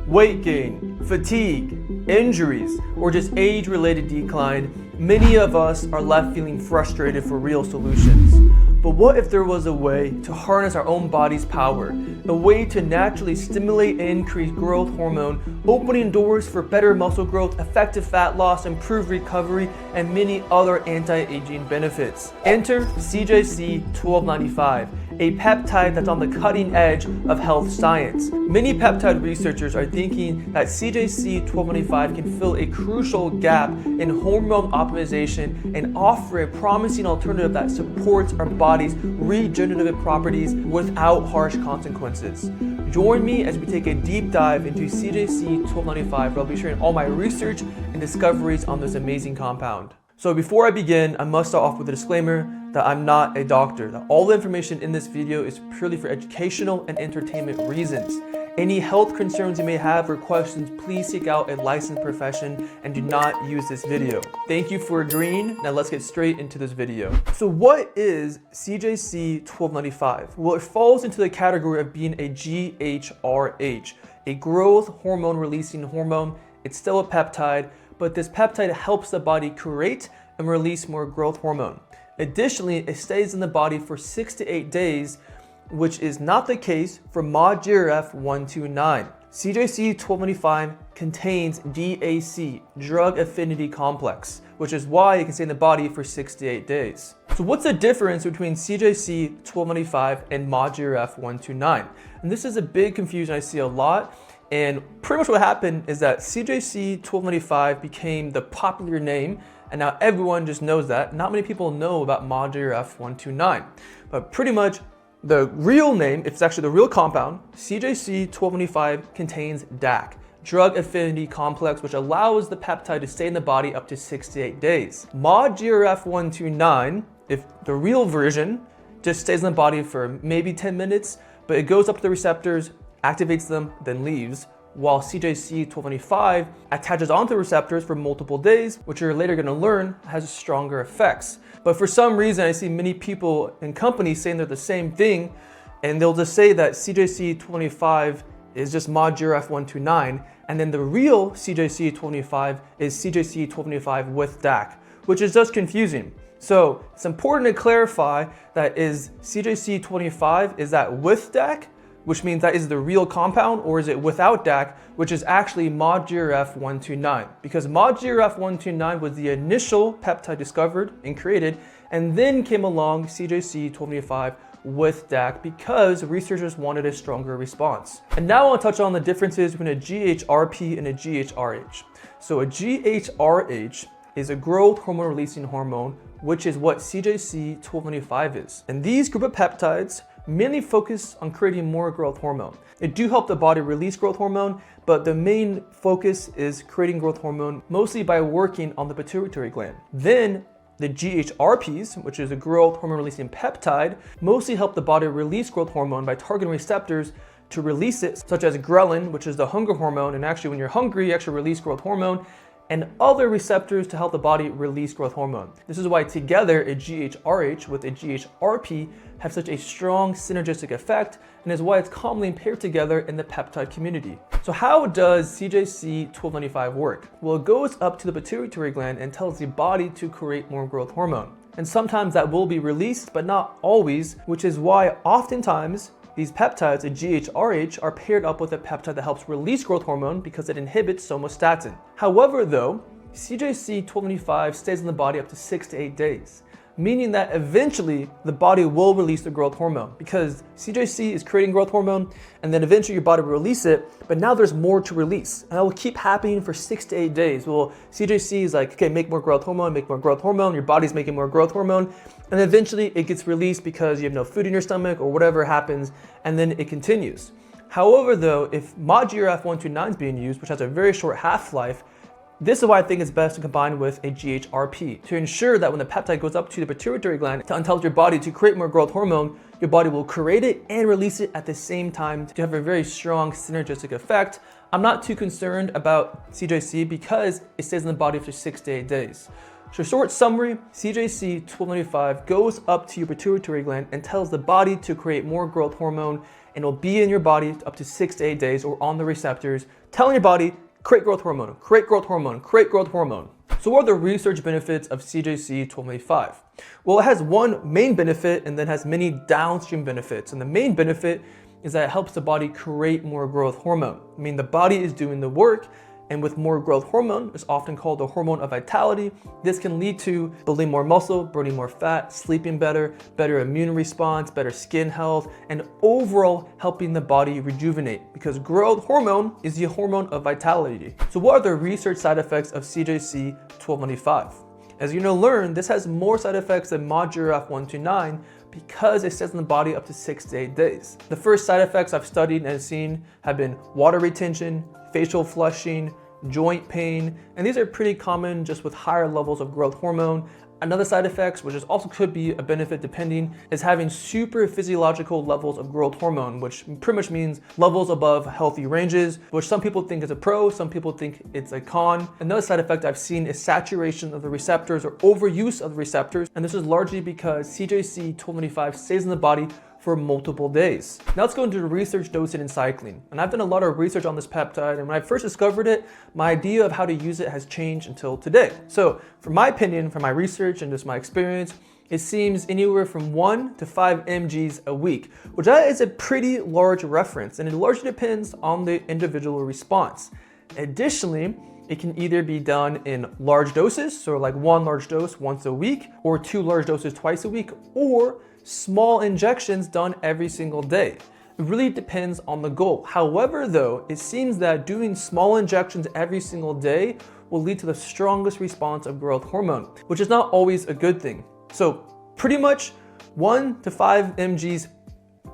weight gain, fatigue, injuries, or just age-related decline, many of us are left feeling frustrated for real solutions. But what if there was a way to harness our own body's power, a way to naturally stimulate and increase growth hormone, opening doors for better muscle growth, effective fat loss, improved recovery, and many other anti-aging benefits? Enter CJC 1295, a peptide that's on the cutting edge of health science. Many peptide researchers are thinking that CJC 1295 can fill a crucial gap in hormone optimization and offer a promising alternative that supports our body's regenerative properties without harsh consequences. Join me as we take a deep dive into CJC 1295, where I'll be sharing all my research and discoveries on this amazing compound. So before I begin, I must start off with a disclaimer that I'm not a doctor, that all the information in this video is purely for educational and entertainment reasons. Any health concerns you may have or questions, please seek out a licensed profession and do not use this video. Thank you for agreeing. Now let's get straight into this video. So what is CJC 1295? Well, it falls into the category of being a GHRH, a growth hormone releasing hormone. It's still a peptide, but this peptide helps the body create and release more growth hormone. Additionally, it stays in the body for 6 to 8 days, which is not the case for MODGRF 129. CJC 1295 contains DAC, drug affinity complex, which is why it can stay in the body for 6 to 8 days. So what's the difference between CJC 1295 and MODGRF 129? And this is a big confusion I see a lot. And pretty much what happened is that CJC 1295 became the popular name, and now everyone just knows that. Not many people know about MODGRF 129, but pretty much the real name, it's actually the real compound, CJC 1295 contains DAC, drug affinity complex, which allows the peptide to stay in the body up to 6 to 8 days. MODGRF 129, if the real version, just stays in the body for maybe 10 minutes, but it goes up to the receptors, activates them, then leaves, while CJC 1295 attaches onto the receptors for multiple days, which you're later going to learn has stronger effects. But for some reason, I see many people in companies saying they're the same thing, and they'll just say that CJC 1295 is just MODGRF 129, and then the real CJC 1295 is CJC 1295 with DAC, which is just confusing. So it's important to clarify that is CJC 1295, is that with DAC, which means that is the real compound, or is it without DAC, which is actually MODGRF 129, because MODGRF 129 was the initial peptide discovered and created, and then came along CJC 1295 with DAC because researchers wanted a stronger response. And now I want to touch on the differences between a GHRP and a GHRH. So a GHRH is a growth hormone releasing hormone, which is what CJC 1295 is. And these group of peptides mainly focus on creating more growth hormone. It do help the body release growth hormone, but the main focus is creating growth hormone mostly by working on the pituitary gland. Then the GHRPs, which is a growth hormone releasing peptide, mostly help the body release growth hormone by targeting receptors to release it, such as ghrelin, which is the hunger hormone, and actually when you're hungry, you actually release growth hormone, and other receptors to help the body release growth hormone. This is why together a GHRH with a GHRP have such a strong synergistic effect, and is why it's commonly paired together in the peptide community. So how does CJC 1295 work? Well, it goes up to the pituitary gland and tells the body to create more growth hormone. And sometimes that will be released, but not always, which is why oftentimes these peptides, a GHRH, are paired up with a peptide that helps release growth hormone because it inhibits somatostatin. However, though, CJC 1295 stays in the body up to 6 to 8 days, meaning that eventually the body will release the growth hormone because CJC is creating growth hormone, and then eventually your body will release it, but now there's more to release. And that will keep happening for 6 to 8 days. Well, CJC is like, okay, make more growth hormone, your body's making more growth hormone, and eventually it gets released because you have no food in your stomach or whatever happens, and then it continues. However, though, if MODGRF 129 is being used, which has a very short half-life, this is why I think it's best to combine with a GHRP to ensure that when the peptide goes up to the pituitary gland to tell your body to create more growth hormone, your body will create it and release it at the same time to have a very strong synergistic effect. I'm not too concerned about CJC because it stays in the body for 6 to 8 days. So short summary, CJC 1295 goes up to your pituitary gland and tells the body to create more growth hormone, and it'll be in your body up to 6 to 8 days or on the receptors, telling your body, create growth hormone, create growth hormone, create growth hormone. So what are the research benefits of CJC 1225? Well, it has one main benefit and then has many downstream benefits. And the main benefit is that it helps the body create more growth hormone. I mean, the body is doing the work, and with more growth hormone, it's often called the hormone of vitality. This can lead to building more muscle, burning more fat, sleeping better, better immune response, better skin health, and overall helping the body rejuvenate, because growth hormone is the hormone of vitality. So what are the research side effects of CJC 1225? As you're gonna learn, this has more side effects than Moduraf 129 because it stays in the body up to 6 to 8 days. The first side effects I've studied and seen have been water retention, facial flushing, joint pain, and these are pretty common just with higher levels of growth hormone. Another side effects, which is also could be a benefit depending, is having super physiological levels of growth hormone, which pretty much means levels above healthy ranges, which some people think is a pro, some people think it's a con. Another side effect I've seen is saturation of the receptors or overuse of the receptors, and this is largely because CJC 1225 stays in the body for multiple days. Now let's go into the research, dosing, and cycling. And I've done a lot of research on this peptide, and when I first discovered it, my idea of how to use it has changed until today. So from my opinion, from my research and just my experience, it seems anywhere from 1 to 5 mgs a week, which is a pretty large reference, and it largely depends on the individual response. Additionally, it can either be done in large doses, so like 1 large dose once a week, or 2 large doses twice a week, or small injections done every single day. It really depends on the goal. However, though, it seems that doing small injections every single day will lead to the strongest response of growth hormone, which is not always a good thing. So pretty much 1 to 5 mgs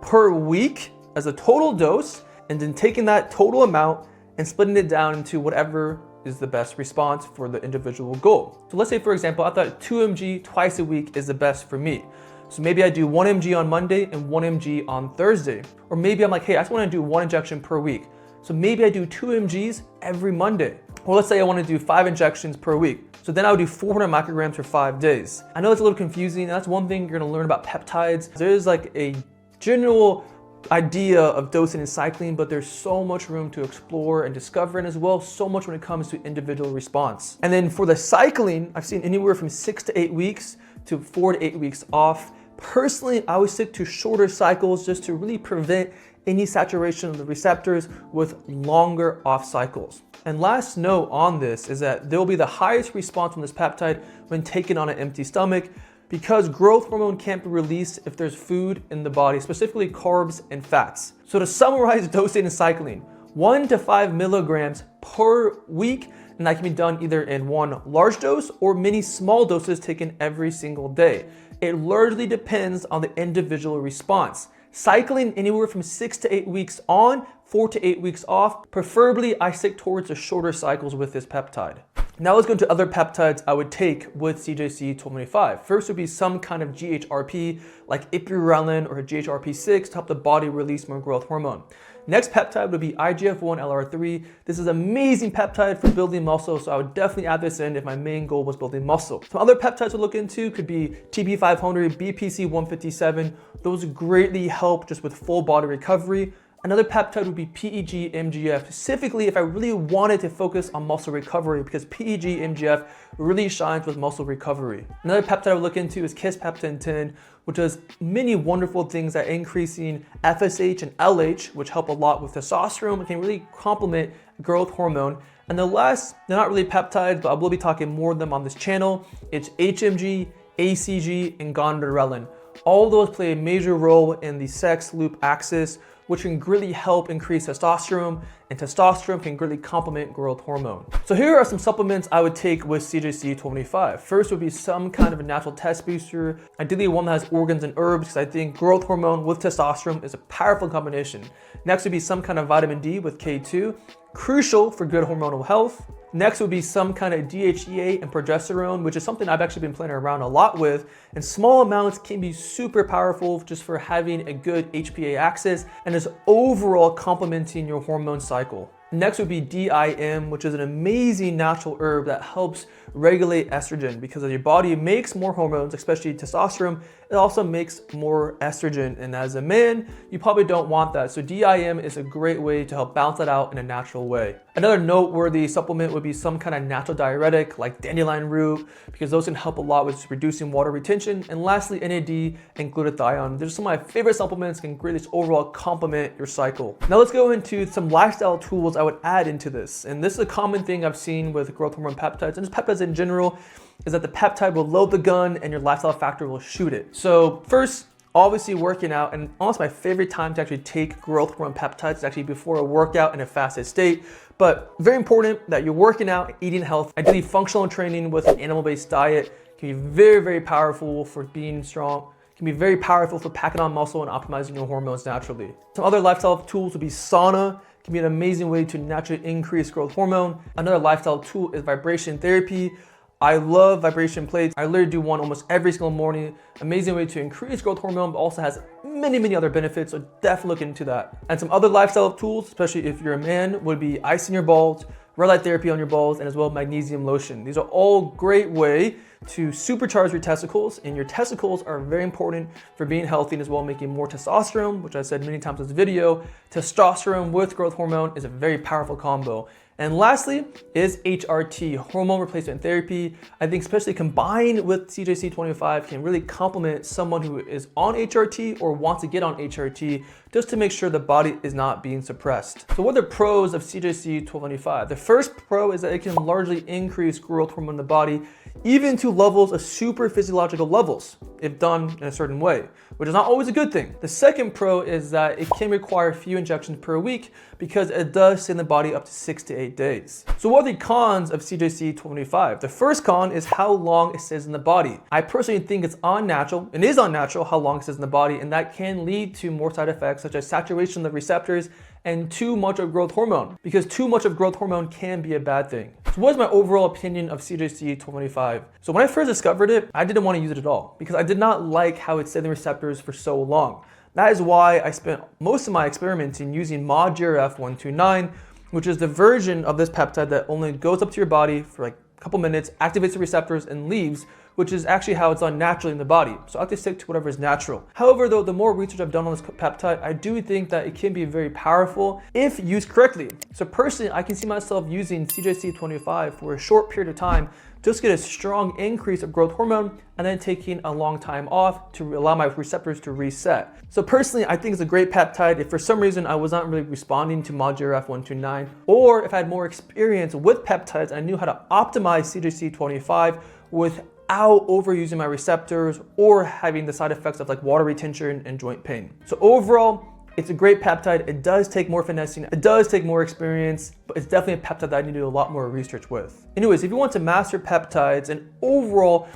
per week as a total dose, and then taking that total amount and splitting it down into whatever is the best response for the individual goal. So let's say, for example, I thought 2 mg twice a week is the best for me. So maybe I do 1 mg on Monday and 1 mg on Thursday. Or maybe I'm like, hey, I just want to do 1 injection per week. So maybe I do 2 mgs every Monday. Or let's say I want to do 5 injections per week. So then I would do 400 micrograms for 5 days. I know it's a little confusing, and that's one thing you're going to learn about peptides. There's like a general idea of dosing and cycling, but there's so much room to explore and discover, and as well so much when it comes to individual response. And then for the cycling, I've seen anywhere from 6 to 8 weeks to 4 to 8 weeks off. Personally, I would stick to shorter cycles just to really prevent any saturation of the receptors with longer off cycles. And last note on this is that there will be the highest response from this peptide when taken on an empty stomach, because growth hormone can't be released if there's food in the body, specifically carbs and fats. So to summarize dosing and cycling, 1 to 5 milligrams per week, and that can be done either in 1 large dose or many small doses taken every single day. It largely depends on the individual response. Cycling anywhere from 6 to 8 weeks on, 4 to 8 weeks off. Preferably, I stick towards the shorter cycles with this peptide. Now let's go into other peptides I would take with CJC 1225. First would be some kind of GHRP like ipurelin or GHRP6 to help the body release more growth hormone. Next peptide would be IGF-1 LR3. This is an amazing peptide for building muscle, so I would definitely add this in if my main goal was building muscle. Some other peptides to look into could be TP500, BPC157. Those greatly help just with full body recovery. Another peptide would be PEG-MGF, specifically if I really wanted to focus on muscle recovery, because PEG-MGF really shines with muscle recovery. Another peptide I would look into is Kispeptin-10, which does many wonderful things at increasing FSH and LH, which help a lot with testosterone and can really complement growth hormone. And the last, they're not really peptides, but I will be talking more of them on this channel. It's HMG, ACG, and gonadotropin. All of those play a major role in the sex loop axis, which can greatly help increase testosterone, and testosterone can greatly complement growth hormone. So here are some supplements I would take with CJC 1225. First would be some kind of a natural test booster, ideally one that has organs and herbs, because I think growth hormone with testosterone is a powerful combination. Next would be some kind of vitamin D with K2, crucial for good hormonal health. Next would be some kind of DHEA and progesterone, which is something I've actually been playing around a lot with. And small amounts can be super powerful just for having a good HPA axis and is overall complementing your hormone cycle. Next would be DIM, which is an amazing natural herb that helps regulate estrogen because as your body makes more hormones, especially testosterone, it also makes more estrogen. And as a man, you probably don't want that. So DIM is a great way to help balance that out in a natural way. Another noteworthy supplement would be some kind of natural diuretic like dandelion root, because those can help a lot with reducing water retention. And lastly, NAD and glutathione. These are some of my favorite supplements, can greatly overall complement your cycle. Now let's go into some lifestyle tools I would add into this. And this is a common thing I've seen with growth hormone peptides and just peptides in general, is that the peptide will load the gun and your lifestyle factor will shoot it. So first, obviously working out, and honestly my favorite time to actually take growth hormone peptides is actually before a workout in a fasted state. But very important that you're working out, eating healthy. Ideally functional training with an animal-based diet can be very, very powerful for being strong. Can be very powerful for packing on muscle and optimizing your hormones naturally. Some other lifestyle tools would be sauna. Can be an amazing way to naturally increase growth hormone. Another lifestyle tool is vibration therapy. I love vibration plates. I literally do one almost every single morning. Amazing way to increase growth hormone, but also has many, many other benefits. So definitely look into that. And some other lifestyle tools, especially if you're a man, would be icing your balls, red light therapy on your balls, and as well magnesium lotion. These are all great way to supercharge your testicles, and your testicles are very important for being healthy and as well making more testosterone, which I said many times in this video. Testosterone with growth hormone is a very powerful combo. And lastly is HRT, hormone replacement therapy. I think especially combined with CJC25 can really complement someone who is on HRT or wants to get on HRT just to make sure the body is not being suppressed. So what are the pros of CJC1225? The first pro is that it can largely increase growth hormone in the body, even to levels of super physiological levels, if done in a certain way, which is not always a good thing. The second pro is that it can require a few injections per week because it does stay in the body up to 6 to 8 days. So what are the cons of CJC1225? The first con is how long it stays in the body. I personally think it's unnatural, and is unnatural how long it stays in the body, and that can lead to more side effects such as saturation of the receptors and too much of growth hormone, because too much of growth hormone can be a bad thing. So what is my overall opinion of CJC1225? So when I first discovered it, I didn't want to use it at all because I did not like how it stayed in the receptors for so long. That is why I spent most of my experimenting using ModGRF129, which is the version of this peptide that only goes up to your body for like a couple minutes, activates the receptors and leaves, which is actually how it's done naturally in the body. So I like to stick to whatever is natural. However, though, the more research I've done on this peptide, I do think that it can be very powerful if used correctly. So personally, I can see myself using CJC25 for a short period of time, just get a strong increase of growth hormone and then taking a long time off to allow my receptors to reset. So personally, I think it's a great peptide. If for some reason I was not really responding to ModGRF129, or if I had more experience with peptides and I knew how to optimize CJC25 without overusing my receptors or having the side effects of like water retention and joint pain. So overall, it's a great peptide. It does take more finessing. It does take more experience, but it's definitely a peptide that I need to do a lot more research with. Anyways, if you want to master peptides and overall